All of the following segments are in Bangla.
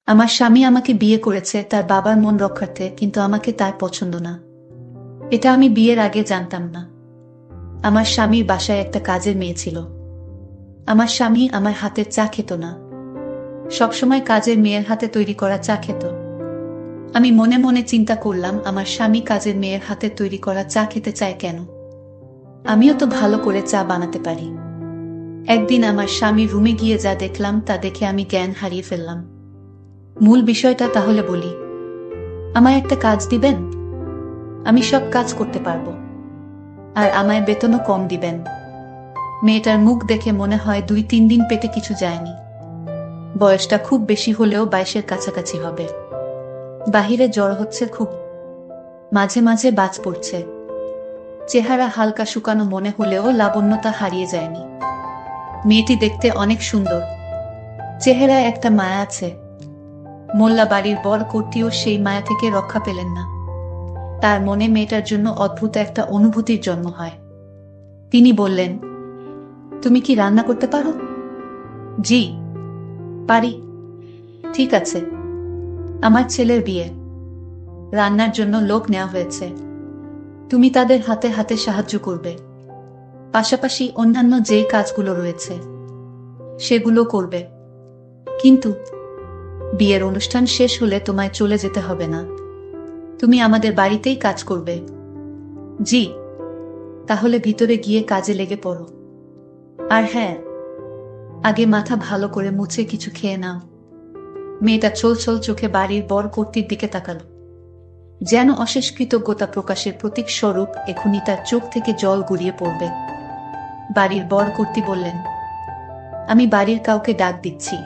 আমার স্বামী আমাকে বিয়ে করেছে তার বাবার মন রক্ষার্থে, কিন্তু আমাকে তার পছন্দ না। এটা আমি বিয়ের আগে জানতাম না। আমার স্বামীর বাসায় একটা কাজের মেয়ে ছিল। আমার স্বামী আমার হাতের চা খেত না, সবসময় কাজের মেয়ের হাতে তৈরি করা চা খেত। আমি মনে মনে চিন্তা করলাম, আমার স্বামী কাজের মেয়ের হাতে তৈরি করা চা খেতে চায় কেন? আমিও তো ভালো করে চা বানাতে পারি। একদিন আমার স্বামীর রুমে গিয়ে যা দেখলাম তা দেখে আমি জ্ঞান হারিয়ে ফেললাম। মূল বিষয়টা তাহলে বলি। আমায় একটা কাজ দিবেন? আমি সব কাজ করতে পারবো, আর আমায় বেতনও কম দিবেন। মেয়েটার মুখ দেখে মনে হয় 2-3 দিন পেটে কিছু যায়নি। বয়সটা খুব বেশি হলেও 22-এর কাছাকাছি হবে। বাহিরে জ্বর হচ্ছে খুব, মাঝে মাঝে বাজ পড়ছে। চেহারা হালকা শুকানো মনে হলেও লাবণ্যতা হারিয়ে যায়নি। মেয়েটি দেখতে অনেক সুন্দর, চেহারায় একটা মায়া আছে। মোল্লা বাড়ির বর কর্ত্রীও সেই মায়া থেকে রক্ষা পেলেন না। তার মনে মেয়েটার জন্য অদ্ভুত একটা অনুভূতির জন্ম হয়। তিনি বললেন, তুমি কি রান্না করতে পারো? জি, পারি। ঠিক আছে, আমার ছেলের বিয়ে, রান্নার জন্য লোক নেওয়া হয়েছে। তুমি তাদের হাতে হাতে সাহায্য করবে, পাশাপাশি অন্যান্য যে কাজগুলো রয়েছে সেগুলো করবে। কিন্তু বিয়ের অনুষ্ঠান শেষ হলে তোমায় চলে যেতে হবে না, তুমি আমাদের বাড়িতেই কাজ করবে। জি, তাহলে ভিতরে গিয়ে কাজে লেগে পড়ো। আর হ্যাঁ, আগে মাথা ভালো করে মুছে কিছু খেয়ে নাও। মেয়েটা ছল ছল চোখে বাড়ির বর কর্ত্রীর দিকে তাকালো, যেন অশেষ কৃতজ্ঞতা প্রকাশের প্রতীক স্বরূপ এখনই তার চোখ থেকে জল গড়িয়ে পড়বে। বাড়ির বর কর্ত্রী বললেন, আমি বাড়ির কাউকে ডাক দিচ্ছি,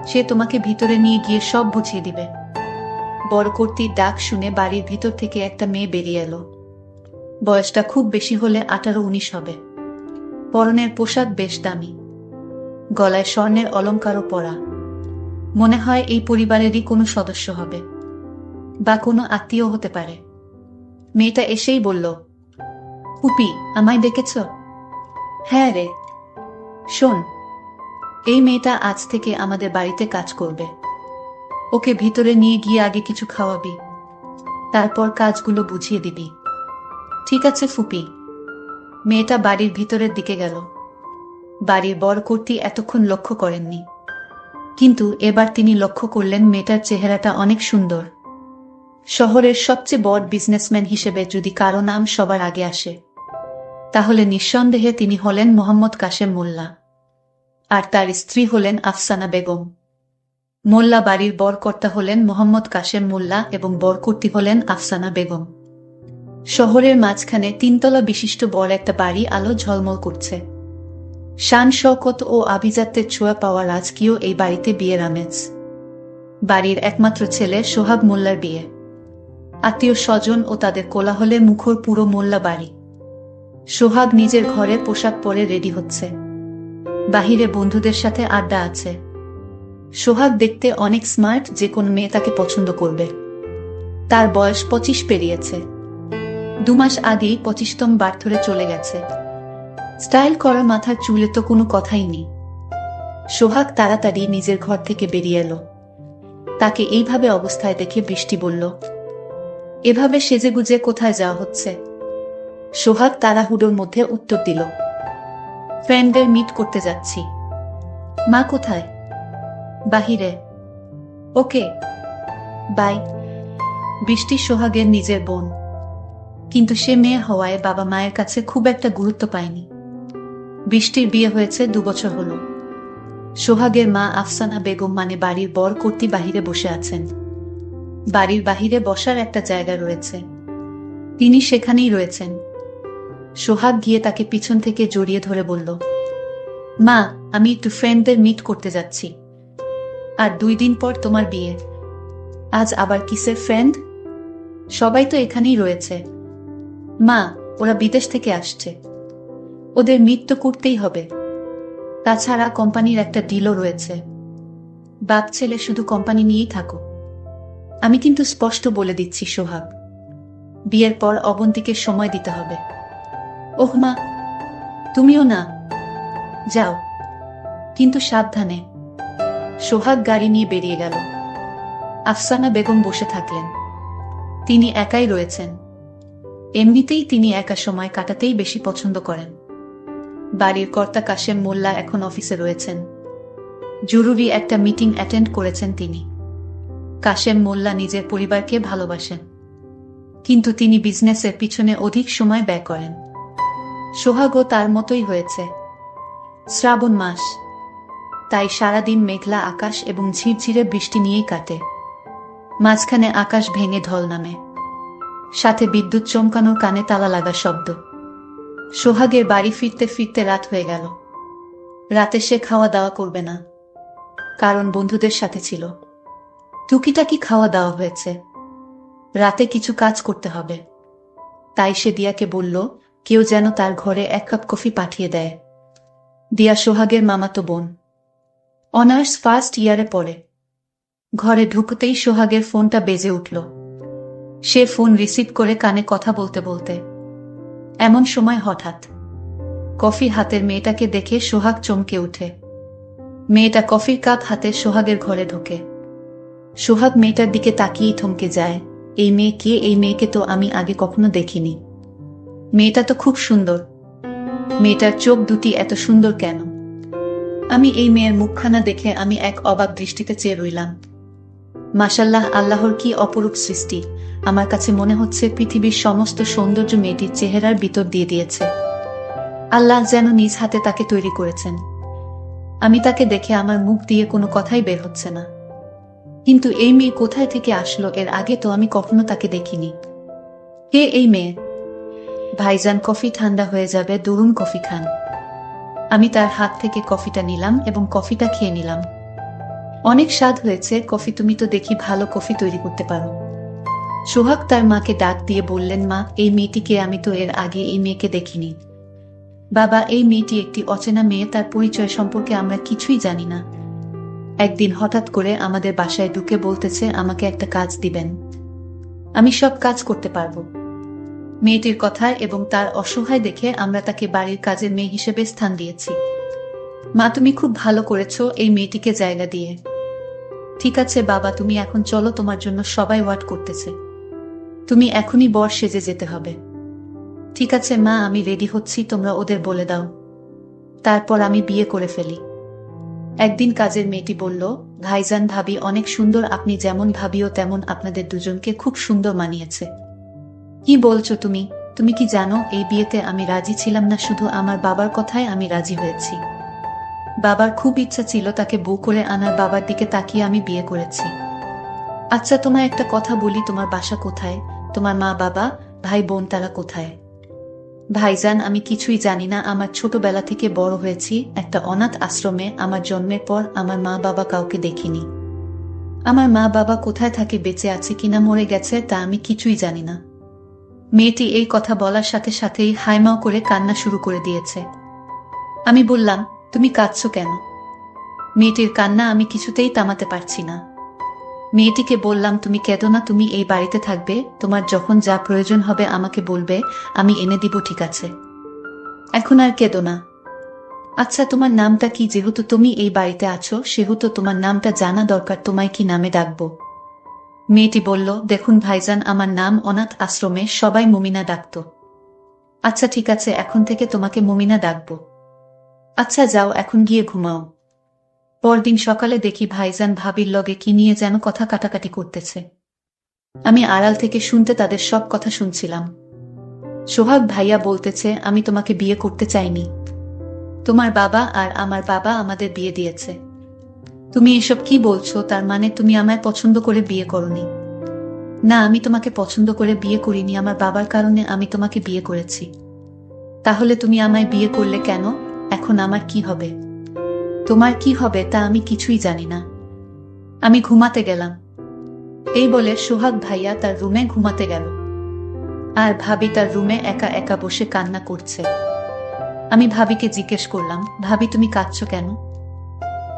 সে তোমাকে ভিতরে নিয়ে গিয়ে সব বুঝিয়ে দিবে। বর কর্ত্রীর ডাক শুনে বাড়ির ভিতর থেকে একটা মেয়ে বেরিয়ে এলো। বয়সটা খুব বেশি হলে 18-19 হবে। পরনের পোশাক বেশ দামি, গলায় স্বর্ণের অলংকারও পরা। মনে হয় এই পরিবারেরই কোনো সদস্য হবে, বা কোনো আত্মীয় হতে পারে। মেয়েটা এসেই বলল, পুপি, আমায় ডেকেছ? হ্যাঁ রে, শোন, এই মেয়েটা আজ থেকে আমাদের বাড়িতে কাজ করবে। ওকে ভিতরে নিয়ে গিয়ে আগে কিছু খাওয়াবি, তারপর কাজগুলো বুঝিয়ে দিবি। ঠিক আছে ফুপি। মেয়েটা বাড়ির ভিতরের দিকে গেল। বাড়ির বর কর্ত্রী এতক্ষণ লক্ষ্য করেননি, কিন্তু এবার তিনি লক্ষ্য করলেন মেয়েটার চেহারাটা অনেক সুন্দর। শহরের সবচেয়ে বড় বিজনেসম্যান হিসেবে যদি কারো নাম সবার আগে আসে, তাহলে নিঃসন্দেহে তিনি হলেন মোহাম্মদ কাশেম মোল্লা, আর তার স্ত্রী হলেন আফসানা বেগম। মোল্লা বাড়ির বরকর্তা হলেন মোহাম্মদ কাশেম মোল্লা এবং বরকর্ত্রী হলেন আফসানা বেগম। শহরের মাঝখানে 3 তলা বিশিষ্ট বড় একটা বাড়ি আলো ঝলমল করছে। শান শওকত ও আভিজাত্যের ছোঁয়া পাওয়া রাজকীয় এই বাড়িতে বিয়ের আমেজ। বাড়ির একমাত্র ছেলে সোহাগ মোল্লার বিয়ে। আত্মীয় স্বজন ও তাদের কোলাহলে মুখর পুরো মোল্লা বাড়ি। সোহাগ নিজের ঘরে পোশাক পরে রেডি হচ্ছে, বাহিরে বন্ধুদের সাথে আড্ডা আছে। সোহাগ দেখতে অনেক স্মার্ট, যে কোনো মেয়ে তাকে পছন্দ করবে। তার বয়স 25 পেরিয়েছে। 2 মাস আগেই 25তম বার্থডে চলে গেছে। স্টাইল করা মাথার চুলে তো কোনো কথাই নেই। সোহাগ তাড়াতাড়ি নিজের ঘর থেকে বেরিয়ে এলো। তাকে এইভাবে অবস্থায় দেখে বৃষ্টি বলল, এভাবে সেজেগুজে কোথায় যাওয়া হচ্ছে? সোহাগ তাড়াহুড়োর মধ্যে উত্তর দিল, ফ্রেন্ডদের মিট করতে যাচ্ছি। মা কোথায়? বাহিরে। ওকে, বাই। বৃষ্টি সোহাগের নিজের বোন, কিন্তু সে মেয়ে হওয়ায় বাবা মায়ের কাছে খুব একটা গুরুত্ব পায়নি। বৃষ্টির বিয়ে হয়েছে 2 বছর হলো। সোহাগের মা আফসানা বেগম মানে বাড়ির বর কর্ত্রী বাহিরে বসে আছেন। বাড়ির বাহিরে বসার একটা জায়গা রয়েছে, তিনি সেখানেই রয়েছেন। সোহাগ গিয়ে তাকে পিছন থেকে জড়িয়ে ধরে বলল, মা, আমি একটু ফ্রেন্ডদের মিট করতে যাচ্ছি, আর 2 দিন পর তোমার বিয়ে। আজ আবার কিসের ফ্রেন্ড? সবাই তো এখানেই রয়েছে। মা, ওরা বিদেশ থেকে আসছে, ওদের মিট তো করতেই হবে। তাছাড়া কোম্পানির একটা ডিলও রয়েছে। বাপ ছেলে শুধু কোম্পানি নিয়েই থাকো। আমি কিন্তু স্পষ্ট বলে দিচ্ছি সোহাগ, বিয়ের পর অবন্তীকে সময় দিতে হবে। ওহ মা, তুমিও না, যাও, কিন্তু সাবধানে। সোহাগ গাড়ি নিয়ে বেরিয়ে গেল। আফসানা বেগম বসে থাকলেন। তিনি একাই রয়েছেন। এমনিতেই তিনি একা সময় কাটাতেই বেশি পছন্দ করেন। বাড়ির কর্তা কাশেম মোল্লা এখন অফিসে রয়েছেন। জরুরি একটা মিটিং অ্যাটেন্ড করেছেন তিনি। কাশেম মোল্লা নিজের পরিবারকে ভালোবাসেন, কিন্তু তিনি বিজনেসের পিছনে অধিক সময় ব্যয় করেন। সোহাগও তার মতোই হয়েছে। শ্রাবণ মাস, তাই সারাদিন মেঘলা আকাশ এবং ঝিরঝিরে বৃষ্টি নিয়েই কাটে। মাঝখানে আকাশ ভেঙে ঢল নামে, সাথে বিদ্যুৎ চমকানোর কানে তালা লাগা শব্দ। সোহাগের বাড়ি ফিরতে ফিরতে রাত হয়ে গেল। রাতে সে খাওয়া দাওয়া করবে না, কারণ বন্ধুদের সাথে ছিল। টুকিটাকি খাওয়া দাওয়া হয়েছে, রাতে কিছু কাজ করতে হবে। তাই সে দিয়াকে বলল কেউ যেন তার ঘরে 1 কাপ কফি পাঠিয়ে দেয়। দিয়া সোহাগের মামাতো বোন, অনার্স ফার্স্ট ইয়ারে পড়ে। ঘরে ঢুকতেই সোহাগের ফোনটা বেজে উঠল। সে ফোন রিসিভ করে কানে কথা বলতে বলতে এমন সময় হঠাৎ কফি হাতের মেয়েটাকে দেখে সোহাগ চমকে উঠে। মেয়েটা কফির কাপ হাতে সোহাগের ঘরে ঢোকে। সোহাগ মেয়েটার দিকে তাকিয়েই থমকে যায়। এই মেয়ে কে? এই মেয়েকে তো আমি আগে কখনো দেখিনি। মেয়েটা তো খুব সুন্দর। মেয়েটার চোখ দুটি এত সুন্দর কেন? আমি এই মেয়ের মুখখানা দেখে আমি এক অবাক দৃষ্টিতে চেয়ে রইলাম। মাশাল্লাহ, আল্লাহর কি অপরূপ সৃষ্টি! আমার কাছে মনে হচ্ছে পৃথিবীর সমস্ত সৌন্দর্য মেয়েটির চেহারার ভিতর দিয়ে দিয়েছে। আল্লাহ যেন নিজ হাতে তাকে তৈরি করেছেন। আমি তাকে দেখে আমার মুখ দিয়ে কোনো কথাই বের হচ্ছে না। কিন্তু এই মেয়ে কোথায় থেকে আসলো? এর আগে তো আমি কখনো তাকে দেখিনি। কে এই মেয়ে? ভাইজান, কফি ঠান্ডা হয়ে যাবে, দরুন কফি খান। আমি তার হাত থেকে কফিটা নিলাম এবং কফিটা খেয়ে নিলাম। অনেক স্বাদ হয়েছে কফি, তুমি তো দেখি ভালো কফি তৈরি করতে পারো। সোহাগ তার মাকে ডাক দিয়ে বললেন, মা, এই মেয়েটিকে আমি তো এর আগে এই মেয়েকে দেখিনি। বাবা, এই মেয়েটি একটি অচেনা মেয়ে, তার পরিচয় সম্পর্কে আমরা কিছুই জানি না। একদিন হঠাৎ করে আমাদের বাসায় ঢুকে বলতেছে আমাকে একটা কাজ দিবেন, আমি সব কাজ করতে পারবো। মেয়েটির কথা এবং তার অসহায় দেখে আমরা তাকে বাড়ির কাজের মেয়ে হিসেবে স্থান দিয়েছি। মা, তুমি খুব ভালো করেছো এই মেয়েটিকে জায়গা দিয়ে। ঠিক আছে বাবা, তুমি এখন চলো, তোমার জন্য সবাই ওয়েট করতেছে। তুমি এখনই বর সেজে যেতে হবে। ঠিক আছে মা, আমি রেডি হচ্ছি, তোমরা ওদের বলে দাও, তারপর আমি বিয়ে করে ফেলি। একদিন কাজের মেয়েটি বলল, ভাইজান, ভাবি অনেক সুন্দর, আপনি যেমন ভাবিও তেমন, আপনাদের দুজনকে খুব সুন্দর মানিয়েছে। কি বলছো তুমি? তুমি কি জানো এই বিয়েতে আমি রাজি ছিলাম না, শুধু আমার বাবার কথায় আমি রাজি হয়েছি। বাবার খুব ইচ্ছা ছিল তাকে বউ করে আনার, বাবার দিকে তাকিয়ে আমি বিয়ে করেছি। আচ্ছা, তোমার একটা কথা বলি, তোমার বাসা কোথায়? তোমার মা বাবা ভাই বোন তারা কোথায়? ভাইজান, আমি কিছুই জানি না। আমার ছোটবেলা থেকে বড় হয়েছি একটা অনাথ আশ্রমে। আমার জন্মের পর আমার মা বাবা কাউকে দেখিনি। আমার মা বাবা কোথায় থাকে, বেঁচে আছে কিনা মরে গেছে, তা আমি কিছুই জানি না। মেয়েটি এই কথা বলার সাথে সাথেই হাইমাও করে কান্না শুরু করে দিয়েছে। আমি বললাম, তুমি কাঁদছো কেন? মেয়েটির কান্না আমি কিছুতেই থামাতে পারছি না। মেয়েটিকে বললাম, তুমি কেঁদো না, তুমি এই বাড়িতে থাকবে, তোমার যখন যা প্রয়োজন হবে আমাকে বলবে, আমি এনে দিব, ঠিক আছে? এখন আর কেঁদো না। আচ্ছা, তোমার নামটা কি? যেহেতু তুমি এই বাড়িতে আছো সেহেতু তোমার নামটা জানা দরকার, তোমায় কি নামে ডাকবো? মেয়েটি বলল, দেখুন ভাইজান, আমার নাম অনাথ আশ্রমে সবাই মুমিনা ডাকত। আচ্ছা ঠিক আছে, এখন থেকে তোমাকে মুমিনা ডাকবো। আচ্ছা যাও, এখন গিয়ে ঘুমাও। পরদিন সকালে দেখি ভাইজান ভাবির লগে কি নিয়ে যেন কথা কাটাকাটি করতেছে। আমি আড়াল থেকে শুনতে তাদের সব কথা শুনছিলাম। সোহাগ ভাইয়া বলতেছে, আমি তোমাকে বিয়ে করতে চাইনি, তোমার বাবা আর আমার বাবা আমাদের বিয়ে দিয়েছে। তুমি এসব কি বলছো? তার মানে তুমি আমায় পছন্দ করে বিয়ে করনি? না, আমি তোমাকে পছন্দ করে বিয়ে করিনি, আমার বাবার কারণে আমি তোমাকে বিয়ে করেছি। তাহলে তুমি আমায় বিয়ে করলে কেন? এখন আমার কি হবে? তোমার কি হবে তা আমি কিছুই জানি না। আমি ঘুমাতে গেলাম। এই বলে সোহাগ ভাইয়া তার রুমে ঘুমাতে গেল, আর ভাবি তার রুমে একা একা বসে কান্না করছে। আমি ভাবিকে জিজ্ঞেস করলাম, ভাবি তুমি কাঁদছো কেন?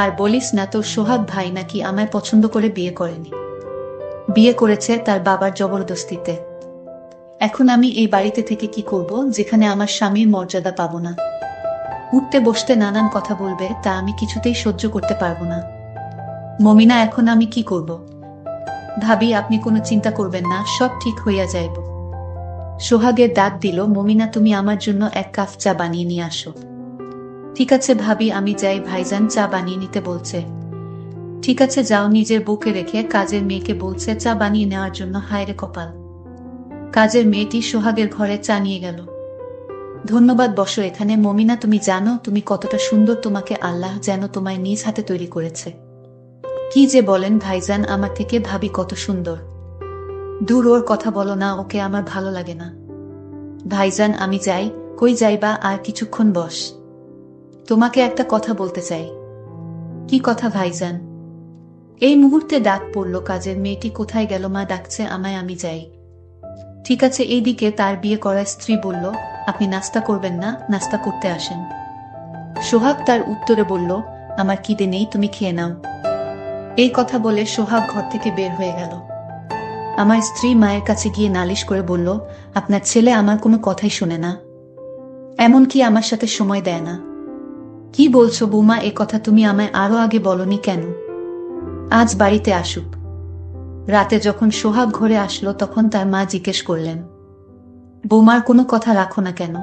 আর বলিস না, তোর সোহাগ ভাই নাকি আমায় পছন্দ করে বিয়ে করেনি, বিয়ে করেছে তার বাবার জবরদস্তিতে। এখন আমি এই বাড়িতে থেকে কি করব যেখানে আমার স্বামীর মর্যাদা পাবো না? উঠতে বসতে নানান কথা বলবে, তা আমি কিছুতেই সহ্য করতে পারবো না। মমিনা, এখন আমি কি করব? ভাবি, আপনি কোনো চিন্তা করবেন না, সব ঠিক হইয়া যাইব। সোহাগের ডাক দিল, মমিনা তুমি আমার জন্য এক কাপ চা বানিয়ে নিয়ে আসো। ঠিক আছে ভাবি, আমি যাই, ভাইজান চা বানিয়ে নিতে বলছে। ঠিক আছে যাও। নিজের বুকে রেখে কাজের মেয়েকে বলছে চা বানিয়ে নেওয়ার জন্য। হায়রে কপাল! কাজের মেয়েটি সোহাগের ঘরে চা নিয়ে গেল। ধন্যবাদ, বসো এখানে। মমিনা তুমি জানো তুমি কতটা সুন্দর, তোমাকে আল্লাহ যেন তোমায় নিজ হাতে তৈরি করেছে। কি যে বলেন ভাইজান, আমার থেকে ভাবি কত সুন্দর। দূর, ওর কথা বলো না, ওকে আমার ভালো লাগে না। ভাইজান আমি যাই। কই যাইবা? আর কিছুক্ষণ বস, তোমাকে একটা কথা বলতে চাই। কি কথা ভাইজান? এই মুহূর্তে ডাক পড়ল। কাজের মেয়েটি কোথায় গেল? মা ডাকছে আমায়, আমি যাই। ঠিক আছে। এইদিকে তার বিয়ে করা স্ত্রী বলল, আপনি নাস্তা করবেন না? নাস্তা করতে আসেন। সোহাগ তার উত্তরে বলল, আমার খিদে নেই, তুমি খেয়ে নাও। এই কথা বলে সোহাগ ঘর থেকে বের হয়ে গেল। আমার স্ত্রী মায়ের কাছে গিয়ে নালিশ করে বলল, আপনার ছেলে আমার কোনো কথাই শোনে না, এমনকি আমার সাথে সময় দেয় না। কি বলছো বৌমা? এ কথা তুমি আমায় আরো আগে বলনি কেন? আজ বাড়িতে আসুক। রাতে যখন সোহাগ ঘরে আসলো তখন তার মা জিজ্ঞেস করলেন, বৌমার কোনো কথা রাখো না কেন?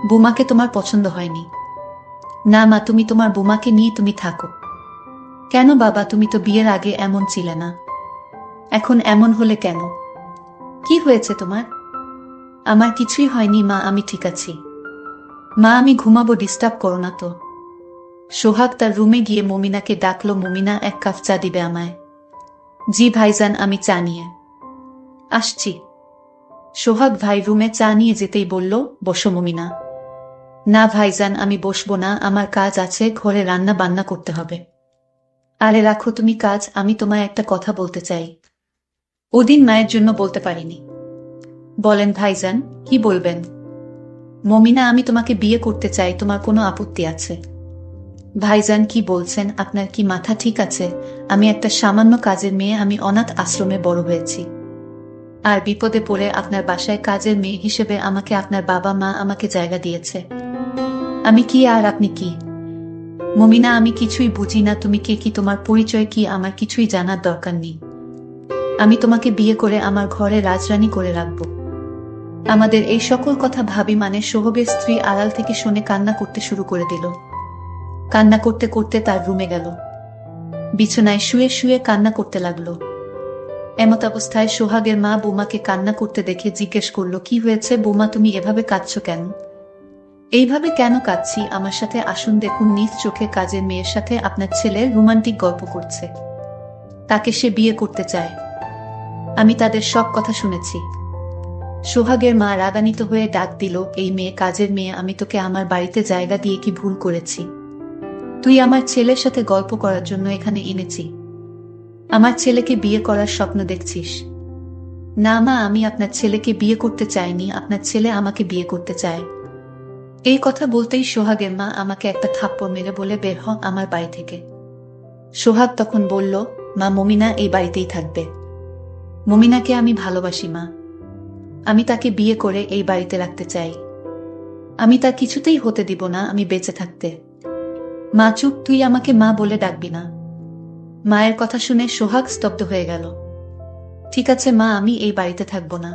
বৌমাকে তোমার পছন্দ হয়নি? না মা, তুমি তোমার বৌমাকে নিয়ে তুমি থাকো। কেন বাবা, তুমি তো বিয়ের আগে এমন ছিলে না, এখন এমন হলে কেন? কি হয়েছে তোমার? আমার কিছুই হয়নি মা, আমি ঠিক আছি। মা আমি ঘুমাবো, ডিস্টার্ব করো না তো। সোহাগ তার রুমে গিয়ে মমিনাকে ডাকলো, মমিনা এক কাপ চা দিবে আমায়? জি ভাইজান, আমি চা নিয়ে আসছি। সোহাগ ভাই রুমে চা নিয়ে যেতেই বলল, বসো মমিনা। না ভাইজান, আমি বসবো না, আমার কাজ আছে, ঘরে রান্না বান্না করতে হবে। আরে রাখো তুমি কাজ, আমি তোমায় একটা কথা বলতে চাই। ওদিন মায়ের জন্য বলতে পারিনি। বলেন ভাইজান, কি বলবেন? মমিনা, আমি তোমাকে বিয়ে করতে চাই, তোমার কোনো আপত্তি আছে? ভাইজান কি বলছেন? আপনার কি মাথা ঠিক আছে? আমি একটা সামান্য কাজের মেয়ে, আমি অনাথ আশ্রমে বড় হয়েছি, আর বিপদে পড়ে আপনার বাসায় কাজের মেয়ে হিসেবে আমাকে আপনার বাবা মা আমাকে জায়গা দিয়েছে। আমি কি আর আপনি কি? মমিনা, আমি কিছুই বুঝি না, তুমি কে, কি তোমার পরিচয় কি, আমার কিছুই জানার দরকার নেই। আমি তোমাকে বিয়ে করে আমার ঘরে রাজরানী করে রাখবো। আমাদের এই সকল কথা ভাবি মানে সোহাগের স্ত্রী আড়াল থেকে শুনে কান্না করতে শুরু করে দিল। কান্না করতে করতে তার রুমে গেল, বিছানায় শুয়ে শুয়ে কান্না করতে লাগলো। এমত অবস্থায় সোহাগের মা বৌমাকে কান্না করতে দেখে জিজ্ঞেস করলো, কি হয়েছে বৌমা, তুমি এভাবে কাঁদছো কেন? এইভাবে কেন কাঁদছি? আমার সাথে আসুন, দেখুন নিজ চোখে কাজের মেয়ের সাথে আপনার ছেলে রোমান্টিক গল্প করছে, তাকে সে বিয়ে করতে চায়। আমি তাদের সব কথা শুনেছি। সোহাগের মা রাগান্বিত হয়ে ডাক দিল, এই মেয়ে, কাজের মেয়ে, আমি তোকে আমার বাড়িতে জায়গা দিয়ে কি ভুল করেছি? তুই আমার ছেলের সাথে গল্প করার জন্য এখানে এনেছি? আমার ছেলেকে বিয়ে করার স্বপ্ন দেখছিস? না মা, আমি আপনার ছেলেকে বিয়ে করতে চাইনি, আপনার ছেলে আমাকে বিয়ে করতে চায়। এই কথা বলতেই সোহাগের মা আমাকে একটা থাপ্পড় মেরে বলে, বের হ আমার বাড়ি থেকে। সোহাগ তখন বলল, মা, মমিনা এই বাড়িতেই থাকবে। মমিনাকে আমি ভালোবাসি মা, আমি তাকে বিয়ে করে এই বাড়িতে রাখতে চাই। আমি তা কিছুতেই হতে দিব না, আমি বেঁচে থাকতে। মা চুপ, তুই আমাকে মা বলে ডাকবি না। মায়ের কথা শুনে সোহাগ স্তব্ধ হয়ে গেল। ঠিক আছে মা, আমি এই বাড়িতে থাকবো না।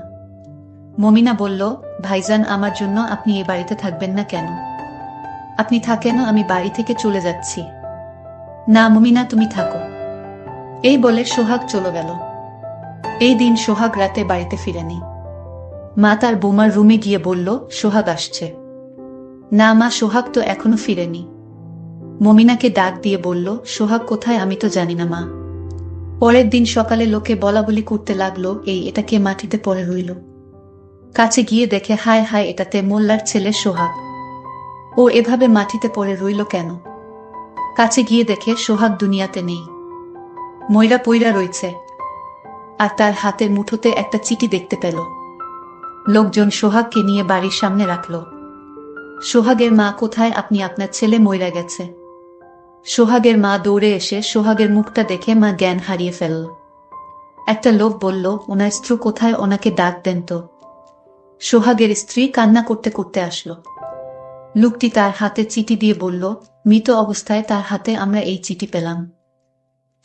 মমিনা বলল, ভাইজান আমার জন্য আপনি এই বাড়িতে থাকবেন না কেন? আপনি থাকেন, আমি বাড়ি থেকে চলে যাচ্ছি। না মমিনা, তুমি থাকো। এই বলে সোহাগ চলে গেল। এই দিন সোহাগ রাতে বাড়িতে ফিরেনি। মা তার বৌমার রুমে গিয়ে বলল, সোহাগ আসছে। না মা, সোহাগ তো এখনো ফিরেনি। মমিনাকে ডাক দিয়ে বলল, সোহাগ কোথায়? আমি তো জানি না মা। পরের দিন সকালে লোকে বলাবলি করতে লাগলো, এটা কে মাটিতে পড়ে রইল? কাছে গিয়ে দেখে, হায় হায়, এটাতে মোল্লার ছেলে সোহাগ। ও এভাবে মাটিতে পড়ে রইল কেন? কাছে গিয়ে দেখে সোহাগ দুনিয়াতে নেই, ময়রা পইরা রয়েছে। আর তার হাতের মুঠোতে একটা চিঠি দেখতে পেল। লোকজন সোহাগকে নিয়ে বাড়ির সামনে রাখল। সোহাগের মা কোথায়? আপনি, আপনার ছেলে মইরা গেছে। সোহাগের মা দৌড়ে এসে সোহাগের মুখটা দেখে মা জ্ঞান হারিয়ে ফেলল। একটা লোক বলল, ওনার স্ত্রী কোথায়? ওনাকে ডাক দেন তো। সোহাগের স্ত্রী কান্না করতে করতে আসলো। লোকটি তার হাতে চিঠি দিয়ে বলল, মৃত অবস্থায় তার হাতে আমরা এই চিঠি পেলাম।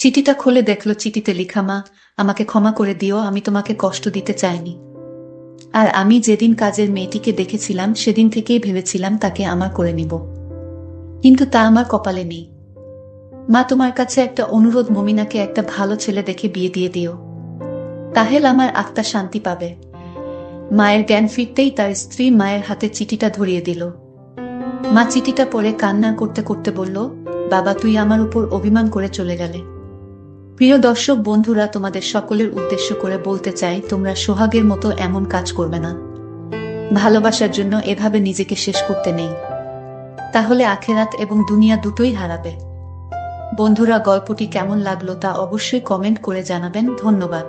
চিঠিটা খুলে দেখল চিঠিতে লিখা, মা, আমাকে ক্ষমা করে দিও, আমি তোমাকে কষ্ট দিতে চাইনি। আর আমি যেদিন কাজের মেয়েটিকে দেখেছিলাম সেদিন থেকেই ভেবেছিলাম তাকে আমার করে নিব, কিন্তু তা আমার কপালে নেই। মা, তোমার কাছে একটা অনুরোধ, মমিনাকে একটা ভালো ছেলে দেখে বিয়ে দিয়ে দিও, তাহলে আমার আত্মা শান্তি পাবে। মায়ের জ্ঞান ফিরতেই তার স্ত্রী মায়ের হাতে চিঠিটা ধরিয়ে দিল। মা চিঠিটা পড়ে কান্না করতে করতে বলল, বাবা, তুই আমার উপর অভিমান করে চলে গেলে। প্রিয় দর্শক বন্ধুরা, তোমাদের সকলের উদ্দেশ্য করে বলতে চাই, তোমরা সোহাগের মতো এমন কাজ করবে না। ভালোবাসার জন্য এভাবে নিজেকে শেষ করতে নেই, তাহলে আখেরাত এবং দুনিয়া দুটোই হারাবে। বন্ধুরা, গল্পটি কেমন লাগলো তা অবশ্যই কমেন্ট করে জানাবেন। ধন্যবাদ।